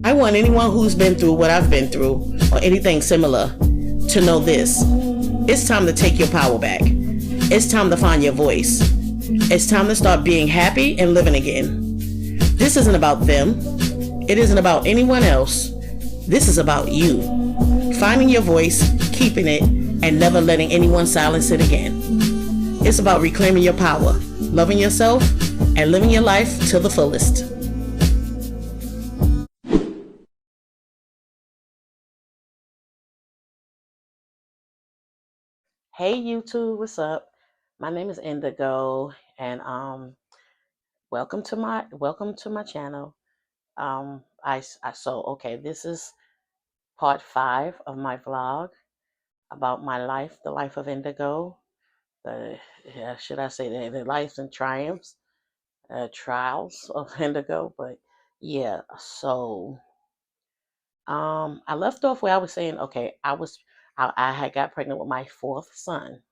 I want anyone who's been through what I've been through or anything similar to know this. It's time to take your power back. It's time to find your voice. It's time to start being happy and living again. This isn't about them. It isn't about anyone else. This is about you. Finding your voice, keeping it, and never letting anyone silence it again. It's about reclaiming your power, loving yourself, and living your life to the fullest. Hey YouTube, what's up? My name is Indigo, and welcome to my channel. So okay, this is part 5 of my vlog about my life, the life of Indigo. Should I say the life and trials of Indigo? But yeah, so I left off where I was saying, okay, I had got pregnant with my 4th son,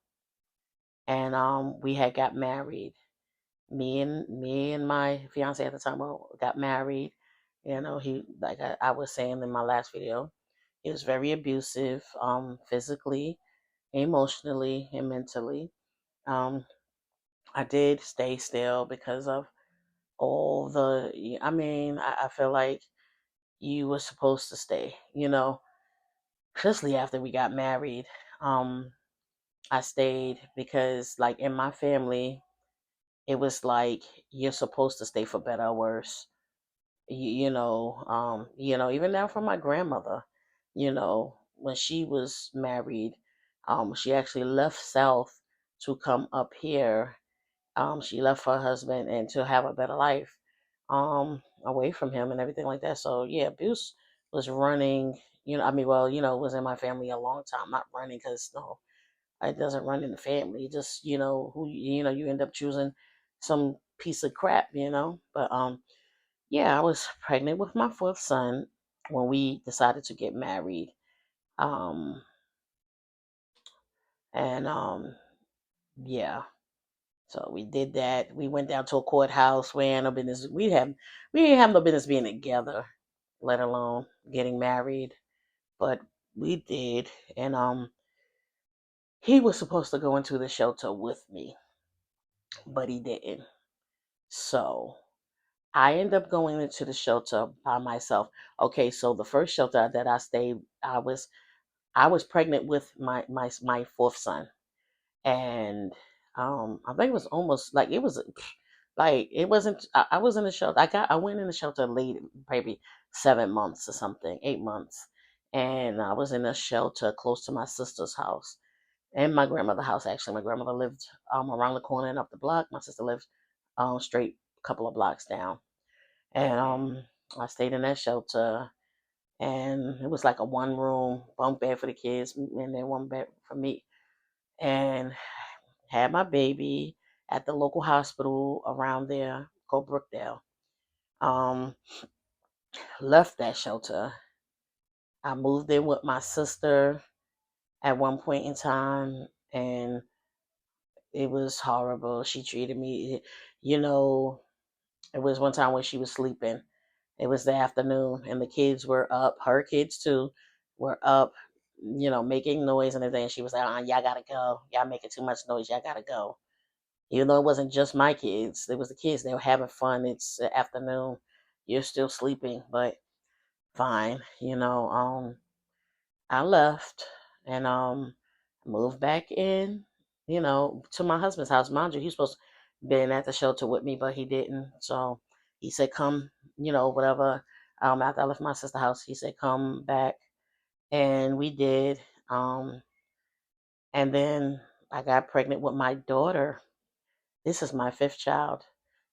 and we had got married. Me and my fiance at the time got married. You know, he, like I was saying in my last video, he was very abusive, physically, emotionally, and mentally. Um, I did stay still because of all the. I mean, I feel like you were supposed to stay. Especially after we got married. Um, I stayed because, like, in my family, it was like you're supposed to stay for better or worse. Even now from my grandmother, when she was married, she actually left south to come up here. She left her husband and to have a better life, away from him and everything like that. So yeah, abuse was running. It was in my family a long time. Not running because no, it doesn't run in the family. It just you end up choosing some piece of crap. But yeah, I was pregnant with my 4th son when we decided to get married. Um, and yeah, so we did that. We went down to a courthouse. We had no business. We didn't have no business being together, let alone getting married. But we did, and he was supposed to go into the shelter with me, but he didn't. So I ended up going into the shelter by myself. Okay, so the first shelter that I stayed, I was pregnant with my 4th son, and I think it was almost like it was like it wasn't. I was in the shelter. I went in the shelter late, maybe 7 months or something, 8 months, and I was in a shelter close to my sister's house and my grandmother's house. Actually, my grandmother lived around the corner and up the block. My sister lived straight a couple of blocks down, and I stayed in that shelter, and it was like a 1 room bunk bed for the kids and then 1 bed for me, and had my baby at the local hospital around there called Brookdale. Um, Left that shelter. I moved in with my sister at one point in time, and it was horrible. She treated me, you know, it was one time when she was sleeping. It was the afternoon, and the kids were up. Her kids too were up, making noise and everything. She was like, "Y'all gotta go. Y'all making too much noise. Y'all gotta go." Even though it wasn't just my kids, it was the kids. They were having fun. It's the afternoon. You're still sleeping, but fine. I left and moved back in, to my husband's house. Mind you, he was supposed to been at the shelter with me, but he didn't. So he said, "Come, whatever." After I left my sister's house, he said, "Come back," and we did. Um, and then I got pregnant with my daughter. This is my 5th child.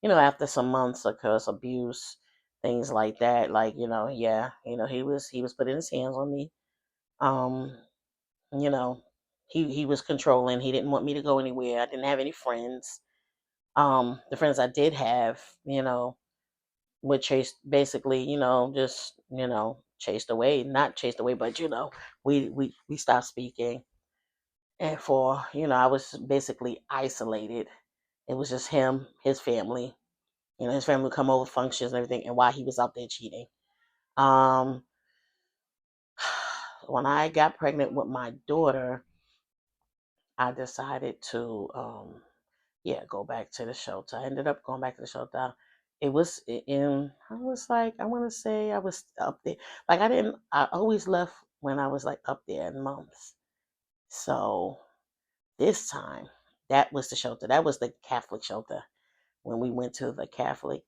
After some months of course abuse, things like that. Like yeah, he was putting his hands on me. Um, you know, he was controlling. He didn't want me to go anywhere. I didn't have any friends. The friends I did have, were chased basically, just chased away. Not chased away, but we stopped speaking. And for I was basically isolated. It was just him, his family. His family would come over functions and everything, and while he was out there cheating. Um, when I got pregnant with my daughter, I decided to yeah, go back to the shelter. I ended up going back to the shelter. It was in, I was like, I want to say I was up there. Like I always left when I was like up there in months. So this time, that was the shelter. That was the Catholic shelter when we went to the Catholic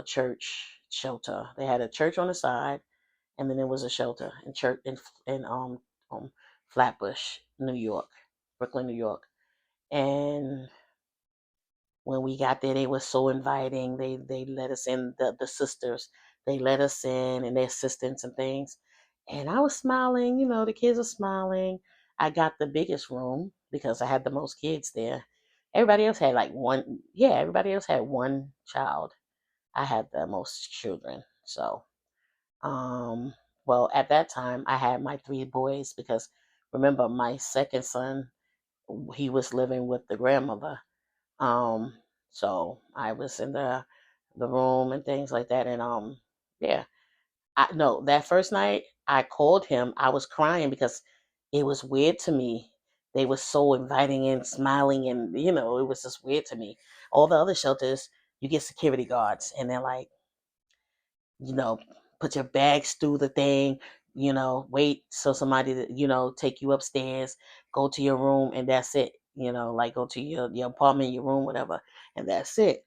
church shelter. They had a church on the side, and then there was a shelter in church in Flatbush, New York, Brooklyn, New York. And when we got there, they were so inviting. They let us in. The sisters, they let us in, and their assistants and things. And I was smiling. The kids are smiling. I got the biggest room because I had the most kids there. Everybody else had like one. Yeah, everybody else had one child. I had the most children. So, um, well, at that time, I had my three boys because remember, my second son, he was living with the grandmother. Um, so I was in the room and things like that, and yeah, I no that first night I called him. I was crying because it was weird to me. They were so inviting and smiling, and it was just weird to me. All the other shelters, you get security guards, and they're like, you know, put your bags through the thing, wait so somebody to, take you upstairs, go to your room, and that's it. Like go to your apartment, your room, whatever, and that's it.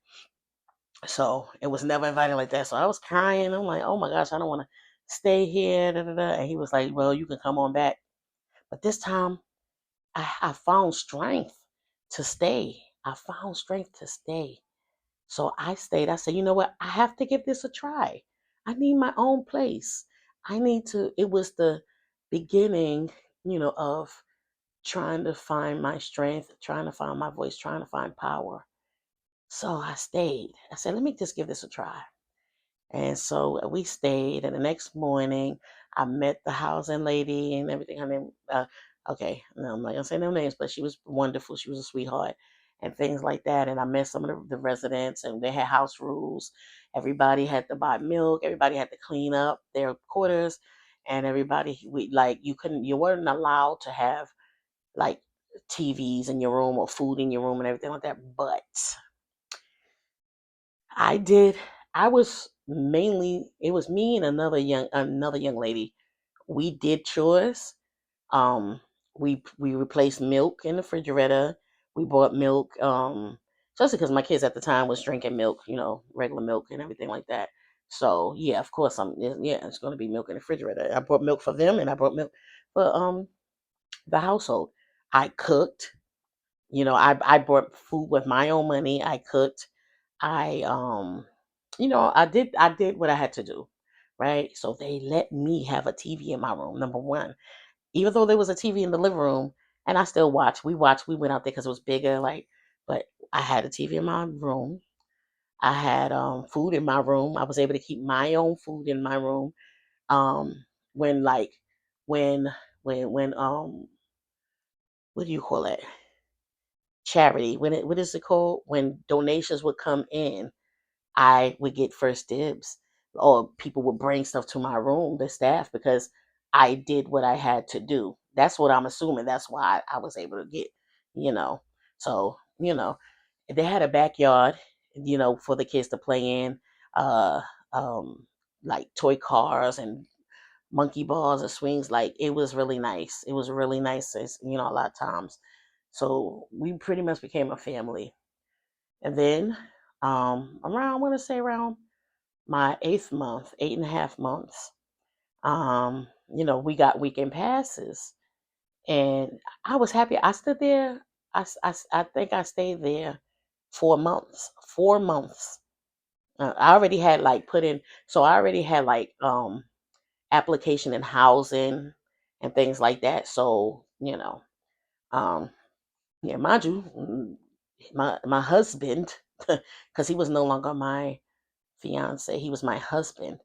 So it was never inviting like that. So I was crying. I'm like, oh my gosh, I don't want to stay here. Da, da, da. And he was like, well, you can come on back. But this time I found strength to stay. I found strength to stay. So I stayed. I said, you know what? I have to give this a try. I need my own place. I need to, it was the beginning, of trying to find my strength, trying to find my voice, trying to find power. So I stayed. I said, let me just give this a try. And so we stayed, and the next morning I met the housing lady and everything. Her name, okay, no, I'm not gonna say no names, but she was wonderful. She was a sweetheart and things like that. And I met some of the residents, and they had house rules. Everybody had to buy milk. Everybody had to clean up their quarters, and everybody we like you weren't allowed to have like TVs in your room or food in your room and everything like that. But I did. I was mainly. It was me and another young lady. We did chores. Um, we replaced milk in the refrigerator. We bought milk. Especially because my kids at the time was drinking milk. Regular milk and everything like that. So yeah, of course yeah, it's going to be milk in the refrigerator. I brought milk for them, and I brought milk for the household. I cooked. I bought food with my own money. I cooked. I I did what I had to do, right? So they let me have a TV in my room. Number one, even though there was a TV in the living room, and I still watched. We watched. We went out there because it was bigger, like. But I had a TV in my room. I had food in my room. I was able to keep my own food in my room. When like when when what do you call it? Charity. What is it called? When donations would come in, I would get first dibs, or people would bring stuff to my room, the staff, because I did what I had to do. That's what I'm assuming. That's why I was able to get, you know. So, they had a backyard, for the kids to play in, uh, um, like toy cars and monkey balls and swings. Like it was really nice. It was really nice, a lot of times. So we pretty much became a family. And then around, I want to say around my eighth month, 8.5 months, we got weekend passes. And I was happy. I stood there. I think I stayed there 4 months. 4 months. I already had like put in, so I already had like application in housing and things like that. So, um, yeah, mind you, my husband, because he was no longer my fiance. He was my husband.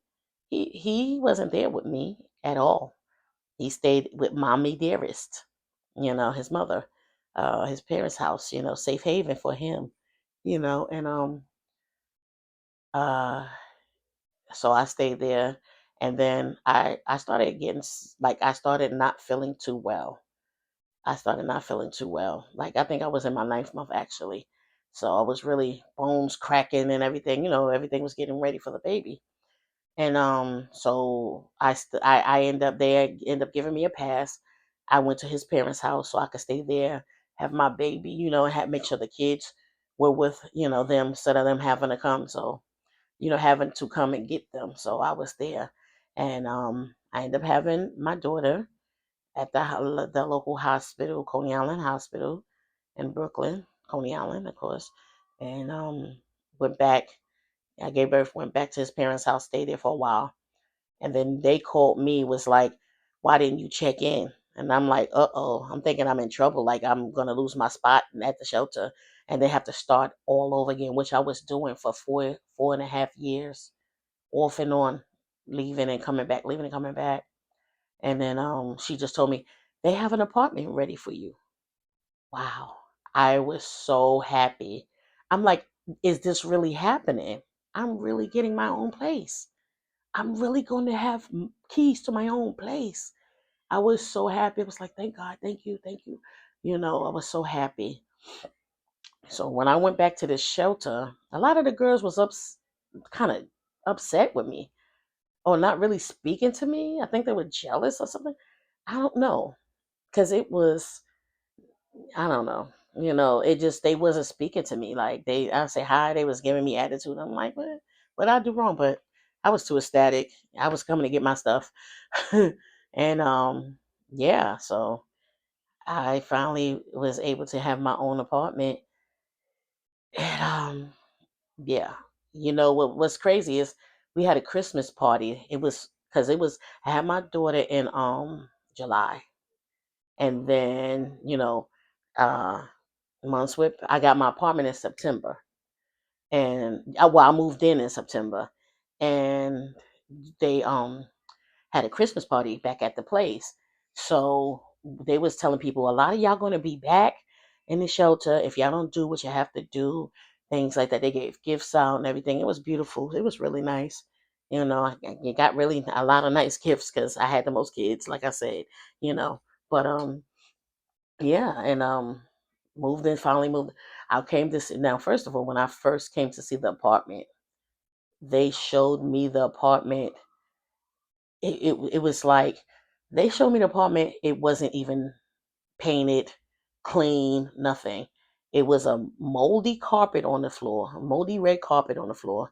He wasn't there with me at all. He stayed with mommy dearest, his mother, his parents' house, safe haven for him, and uh So I stayed there, and then I started getting like I started not feeling too well. I started not feeling too well. Like I think I was in my ninth month actually. So I was really bones cracking and everything. Everything was getting ready for the baby. And so I end up there, end up giving me a pass. I went to his parents' house so I could stay there, have my baby, and make sure the kids were with, them instead of them having to come. So, having to come and get them. So I was there. And I ended up having my daughter at the local hospital, Coney Island Hospital in Brooklyn, Coney Island, of course. And went back. I gave birth, went back to his parents' house, stayed there for a while, and then they called me, was like, why didn't you check in? And I'm like, uh-oh, I'm thinking I'm in trouble. Like I'm going to lose my spot at the shelter and they have to start all over again, which I was doing for 4.5 years, off and on, leaving and coming back, leaving and coming back. And then she just told me, they have an apartment ready for you. Wow. I was so happy. I'm like, is this really happening? I'm really getting my own place. I'm really going to have keys to my own place. I was so happy. I was like, thank God, thank you, thank you. I was so happy. So when I went back to the shelter, a lot of the girls was kind of upset with me or not really speaking to me. I think they were jealous or something. I don't know. Because it was, I don't know. It just, they wasn't speaking to me. Like I say hi, they was giving me attitude. I'm like, what I do wrong? But I was too ecstatic. I was coming to get my stuff. And yeah, so I finally was able to have my own apartment. And yeah. What's crazy is we had a Christmas party. It was because I had my daughter in July. And then, uh months with I got my apartment in September. And I moved in September. And they had a Christmas party back at the place. So they was telling people a lot of y'all gonna be back in the shelter if y'all don't do what you have to do, things like that. They gave gifts out and everything. It was beautiful. It was really nice. You got really a lot of nice gifts because I had the most kids, like I said, you know. But yeah, and moved in, finally moved. I came to see now, first of all, when I first came to see the apartment, they showed me the apartment. It was like they showed me the apartment. It wasn't even painted, clean, nothing. It was a moldy carpet on the floor, a moldy red carpet on the floor,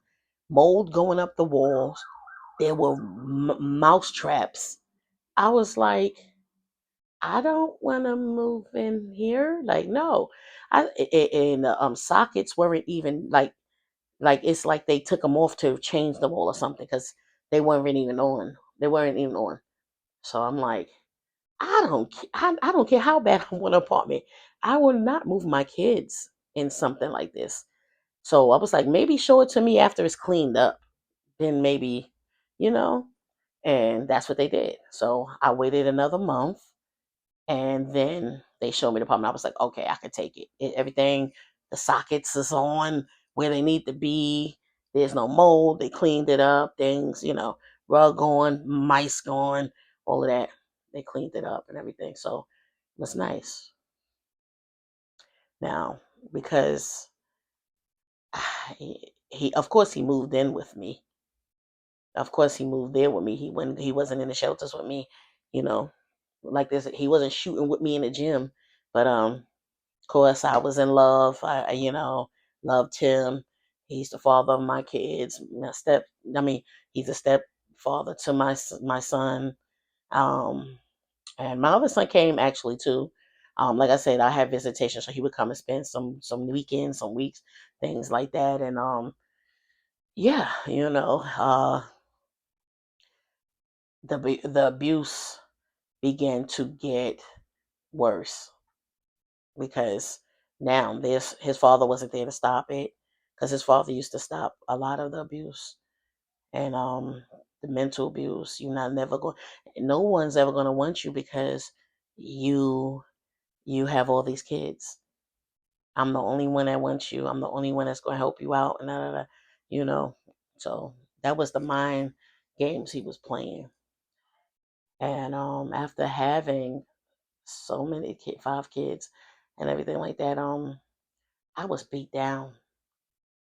mold going up the walls. There were mouse traps. I was like, I don't want to move in here. Like, no, and the sockets weren't even like it's like they took them off to change the wall or something because they weren't even on. They weren't even on. So I'm like, I don't care how bad I want an apartment. I will not move my kids in something like this. So I was like, maybe show it to me after it's cleaned up. Then maybe, you know, and that's what they did. So I waited another month and then they showed me the apartment. I was like, okay, I can take it. Everything, the sockets is on where they need to be. There's no mold. They cleaned it up. Things, rug on, mice gone, all of that. They cleaned it up and everything. So it was nice. Now, because of course, he moved in with me. Of course, he moved there with me. He wasn't in the shelters with me, you know, like this. He wasn't shooting with me in the gym, but of course, I was in love. Loved him. He's the father of my kids. I mean, he's a stepfather to my son. Um, and my other son came actually too. Like I said, I had visitation, so he would come and spend some weekends, some weeks, things like that. And yeah, the abuse began to get worse because now this his father wasn't there to stop it because his father used to stop a lot of the abuse and the mental abuse. You're not never going. No one's ever going to want you because you you have all these kids. I'm the only one that wants you. I'm the only one that's going to help you out and da, da, da, you know. So That was the mind games he was playing. And after having so many 5 kids and everything like that, I was beat down.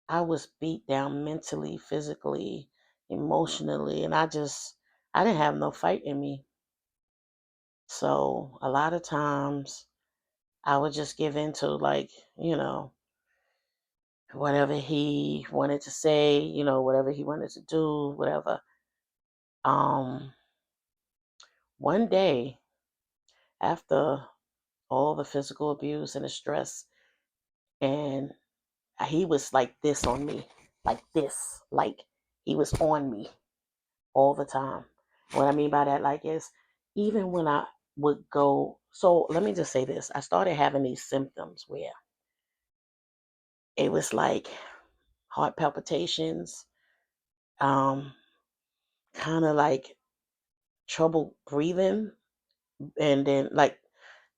I was beat down mentally, physically, emotionally, and I didn't have no fight in me. So a lot of times I would just give in to, like, you know, whatever he wanted to say, whatever he wanted to do, whatever. Um, One day, after all the physical abuse and the stress, and he was like this on me, like this, like he was on me all the time. What I mean by that, like, is even when I would go. So let me just say this: I started having these symptoms where it was like heart palpitations, um, kind of like trouble breathing, and then like,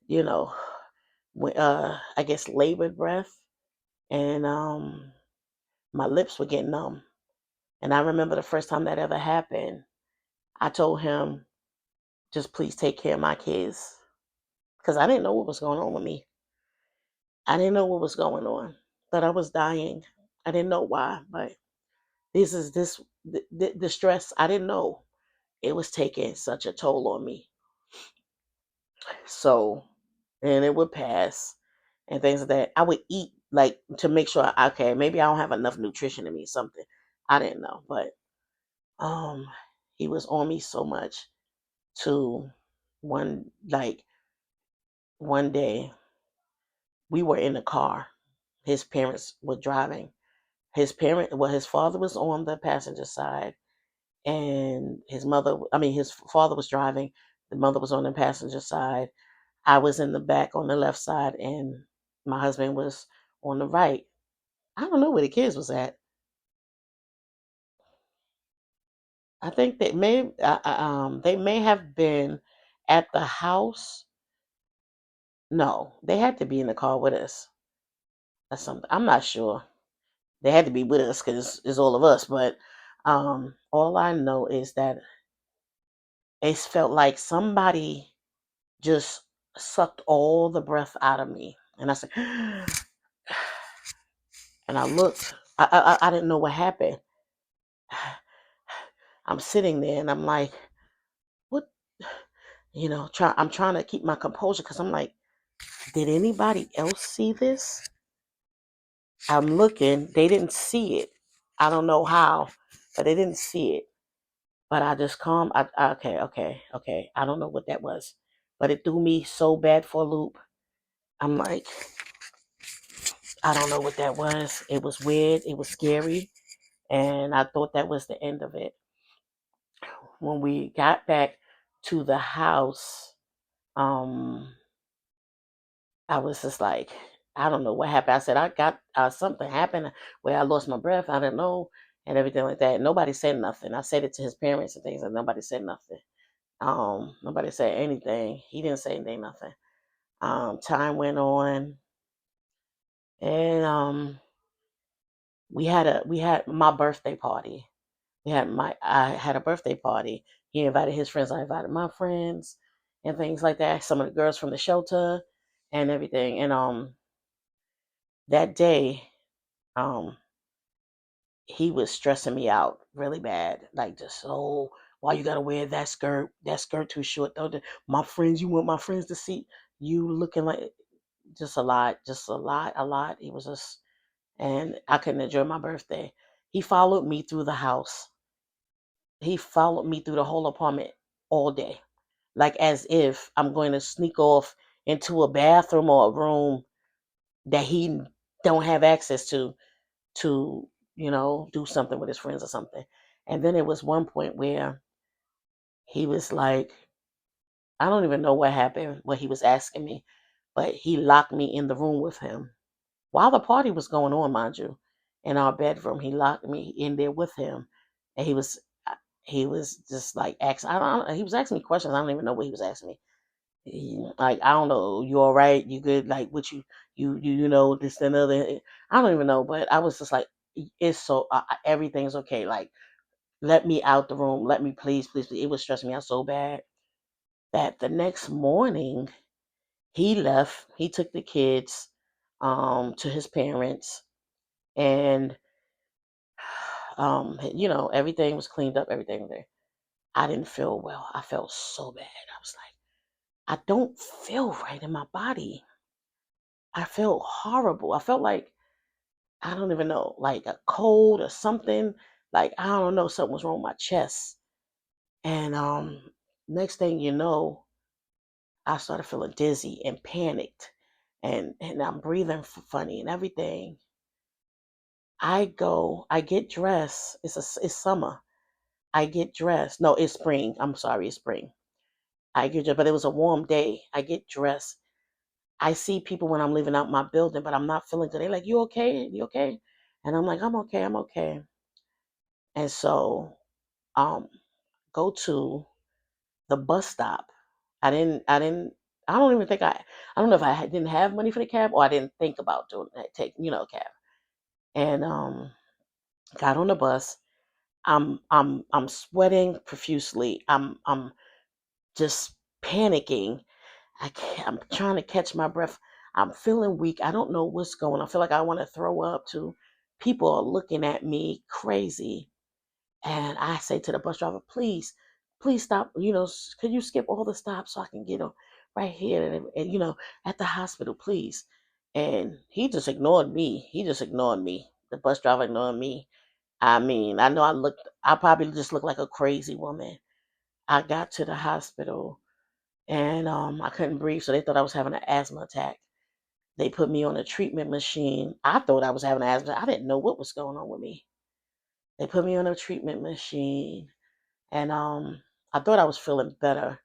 you know, I guess labored breath, and my lips would get numb. And I remember the first time that ever happened, I told him, just please take care of my kids. Because I didn't know what was going on with me. I didn't know what was going on. But I was dying. I didn't know why. But the stress, I didn't know it was taking such a toll on me. So, and it would pass and things like that. I would eat like to make sure, okay, maybe I don't have enough nutrition in me, something. I didn't know. But um he was on me so much to like one day we were in the car. His parents were driving. His father was on the passenger side, and his father was driving. The mother was on the passenger side. I was in the back on the left side, and my husband was on the right. I don't know where the kids was at. I think they may have been at the house. No, they had to be in the car with us or something. I'm not sure. They had to be with us because it's all of us. But all I know is that it felt like somebody just sucked all the breath out of me, and I said, and I looked. I didn't know what happened. I'm sitting there, and I'm like, what? I'm trying to keep my composure because I'm like, did anybody else see this? I'm looking. They didn't see it. I don't know how, but they didn't see it. But I just calm. Okay, okay, okay. I don't know what that was, but it threw me so bad for a loop. I'm like, I don't know what that was. It was weird. It was scary, and I thought that was the end of it. When we got back to the house, um, I was just like, I don't know what happened. I said I got something happened where I lost my breath. I didn't know, and everything like that. Nobody said nothing. I said it to his parents and things, and nobody said nothing. Nobody said anything. He didn't say anything, nothing. Time went on, and we had my birthday party. I had a birthday party. He invited his friends. I invited my friends, and things like that. Some of the girls from the shelter, and everything. And that day, um, he was stressing me out really bad. Like, just, oh, why you gotta wear that skirt? That skirt too short. My friends, you want my friends to see you looking like, just a lot, a lot. He was just, and I couldn't enjoy my birthday. He followed me through the house. He followed me through the whole apartment all day, like as if I'm going to sneak off into a bathroom or a room that he don't have access to do something with his friends or something. And then it was one point where he was like, I don't even know what happened, what he was asking me, but he locked me in the room with him while the party was going on, mind you, in our bedroom. He locked me in there with him, and he was just like asking. I don't. He was asking me questions. I don't even know what he was asking me. Like, I don't know. You all right? You good? Like, what you know this and other. I don't even know. But I was just like, it's so everything's okay. Like, let me out the room. Let me, please, please, please. It was stressing me out so bad that the next morning he left. He took the kids to his parents, and everything was cleaned up, everything was there. I didn't feel well. I felt so bad. I was like, I don't feel right in my body. I felt horrible. I felt like, I don't even know, like a cold or something. Like, I don't know, something was wrong with my chest. And next thing you know, I started feeling dizzy and panicked, and I'm breathing funny and everything. I get dressed. It's summer. I get dressed. No, it's spring. I'm sorry, it's spring. I get dressed, but it was a warm day. I get dressed. I see people when I'm leaving out my building, but I'm not feeling good. They're like, "You okay? You okay?" And I'm like, "I'm okay. I'm okay." And so, um, go to the bus stop. I don't even think I don't know if didn't have money for the cab, or I didn't think about doing that, a cab. And got on the bus. I'm sweating profusely. I'm just panicking. I'm trying to catch my breath. I'm feeling weak. I don't know what's going on. I feel like I want to throw up too. People are looking at me crazy. And I say to the bus driver, please, please stop. Could you skip all the stops so I can get on right here and at the hospital, please. And he just ignored me. He just ignored me. The bus driver ignored me. I mean, I know I probably just looked like a crazy woman. I got to the hospital, and I couldn't breathe, so they thought I was having an asthma attack. They put me on a treatment machine. I thought I was having an asthma. I didn't know what was going on with me. They put me on a treatment machine, and I thought I was feeling better,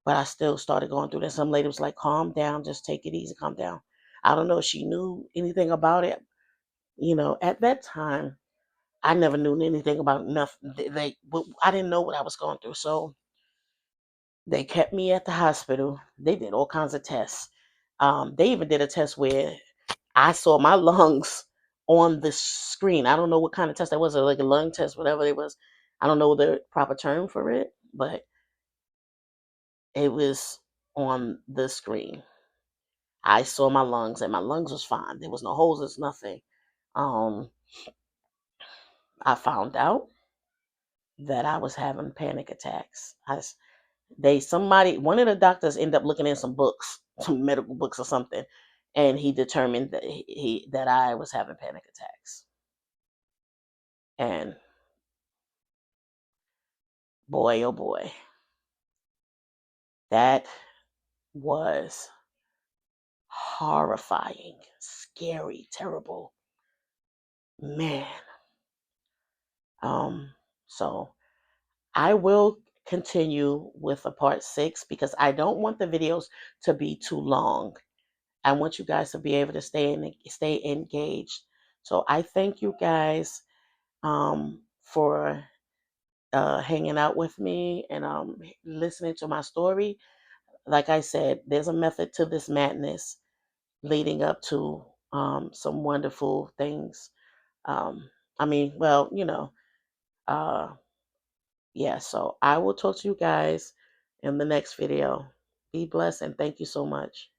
but I still started going through this. Some lady was like, "Calm down, just take it easy, calm down." I don't know if she knew anything about it. At that time, I never knew anything about nothing. I didn't know what I was going through, so they kept me at the hospital. They did all kinds of tests. They even did a test where I saw my lungs on the screen. I don't know what kind of test that was, like a lung test, whatever it was. I don't know the proper term for it, but it was on the screen. I saw my lungs, and my lungs was fine. There was no holes, there's nothing. Um, I found out that I was having panic attacks. One of the doctors ended up looking in some books, some medical books or something, and he determined that I was having panic attacks. And boy, oh boy, that was horrifying, scary, terrible, man. So I will continue with a part 6 because I don't want the videos to be too long. I want you guys to be able to stay engaged. So I thank you guys for hanging out with me and listening to my story. Like I said, there's a method to this madness leading up to some wonderful things. Um, I mean, well, uh, yeah, so I will talk to you guys in the next video. Be blessed and thank you so much.